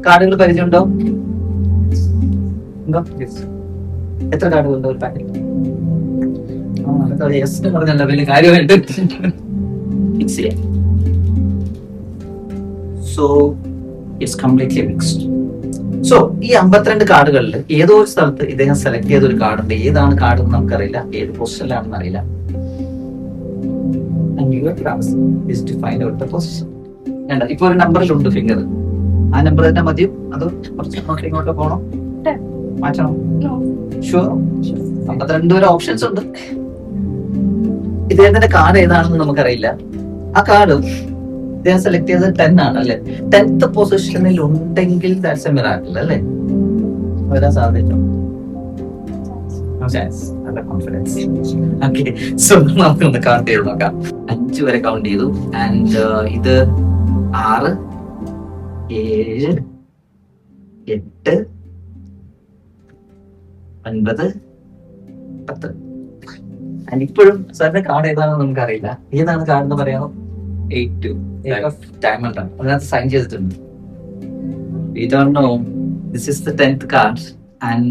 കാർഡുകൾ പരിചയമുണ്ടോ? ഉണ്ടോ? എത്ര കാർഡുകളുണ്ട് ഒരു പാക്കറ്റ്? യെസ് പറഞ്ഞല്ലോ, വലിയ കാര്യമായിട്ട്. So it's completely mixed. So ഈ 52 കാർഡുകളിൽ ഏതോ ഒരു സ്ഥലത്ത് ഇദ്ദേഹം സെലക്ട് ചെയ്ത ഒരു കാർഡ് ഉണ്ട്. ഏതാണ് കാർഡ് എന്ന് നമുക്കറിയില്ല, ഏത് പൊസിഷനിലാണെന്ന് അറിയില്ല. ഇപ്പൊ ഒരു നമ്പറിലുണ്ട് ഫിംഗർ. ആ നമ്പർ തന്നെ മതിയോ അതോ കുറച്ച് അങ്ങോട്ടോ ഇങ്ങോട്ടോ പോണോ? മാറ്റണോ? ഷുവർ. 52 വരെ ഓപ്ഷൻസ് ഉണ്ട്. ഇദ്ദേഹത്തിന്റെ കാർഡ് ഏതാണെന്ന് നമുക്കറിയില്ല. ആ കാർഡ് ഇദ്ദേഹം സെലക്ട് ചെയ്തത് 10 ആണ് അല്ലെ. 10th പൊസിഷനിൽ ഉണ്ടെങ്കിൽ ദാറ്റ്സ് എ മിറാക്കിൾ അല്ലേ? വരാൻ സാധ്യത. കോൺഫിഡൻസ്. ഓക്കെ, സോ നമുക്കൊന്ന് കൗണ്ട് ചെയ്ത് നോക്കാം. 5 വരെ കൗണ്ട് ചെയ്തു. ആൻഡ് ഇത് 6, 7, 8, 9, 10. ആൻഡ് ഇപ്പോഴും സാറിന്റെ കാർഡ് ഏതാണെന്ന് നമുക്കറിയില്ല. ഏതാണ് കാർഡ് എന്ന് പറയാമോ? 8 ഡയമണ്ട് ആണ്. അതിനകത്ത് സൈൻ ചെയ്തിട്ടുണ്ട്. We don't know. This is the 10th card and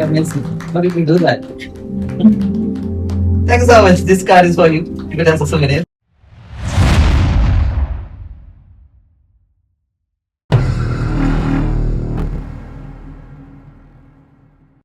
amazing. How did we do that? Thanks so much. This card is for you. You can answer so many.